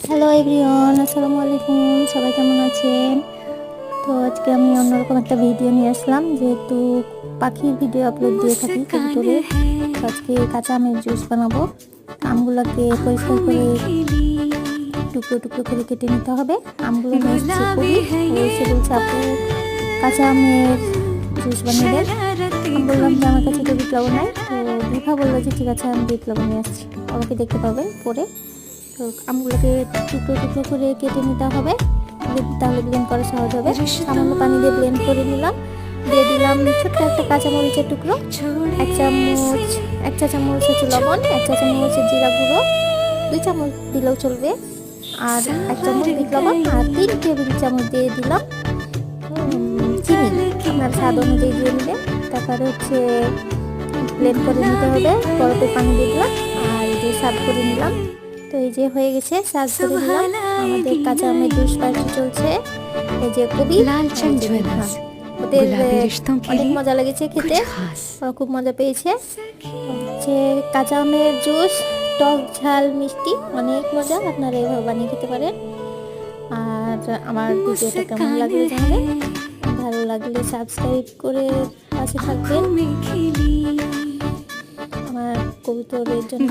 Hello everyone, আসসালামু আলাইকুম। সবাই কেমন আছেন? তো আজকে আমি অন্যরকম একটা ভিডিও নিয়ে আসলাম, যেহেতু পাখির ভিডিও আপলোড দিয়ে থাকি কবুতরের। তো আজকে কাঁচা আমের জুস বানাবো। আমগুলোকে পরিষ্কার করে টুকরো টুকরো করে কেটে নিতে হবে। আমগুলো নিয়ে এসেছি খুবই, ও এসে বলছে আপু কাঁচা আমের জুস বানিয়ে দেন। আমি বললাম যে আমার কাছে তো বিপ্লব নাই। তো বিভা বললো যে ঠিক আছে, আমি বিপ্লব নিয়ে আসছি, আমাকে দেখতে পাবে পরে। তো আমগুলোকে টুকরো টুকরো করে কেটে নিতে হবে, তাহলে ব্লেন্ড করা সহজ হবে। সামান্য পানি দিয়ে ব্লেন্ড করে নিলাম, দিয়ে দিলাম ছোট্ট একটা কাঁচামরিচের টুকরো, এক চা চামচ হচ্ছে লবণ, এক চা চামচ জিরা গুঁড়ো, 2 চামচ দিলেও চলবে, আর 1 চামচ বিট লবণ, আর 3 টেবিল চামচ দিয়ে দিলাম চিনি, আপনার স্বাদ অনুযায়ী দিয়ে নেবেন। তারপরে হচ্ছে ব্লেন্ড করে নিতে হবে, বরফের পানি দিয়ে দিলাম, আর যে সার্ভ করে নিলাম। তো এই যে হয়ে গেছে, সার্ভ করে দিলাম। আমাদের কাঁচা আমের জুস পার্টি চলছে। এই যে কবি ওদের অনেক মজা লেগেছে খেতে, ওরা খুব মজা পেয়েছে। হচ্ছে কাঁচা আমের জুস, টক ঝাল মিষ্টি, অনেক মজা। আপনারা এভাবে বানিয়ে খেতে পারেন। আর আমার ভিডিওটা কেমন লাগলো জানাবেন, ভালো লাগলে সাবস্ক্রাইব করে পাশে থাকবেন। আমার কবুতরের জন্য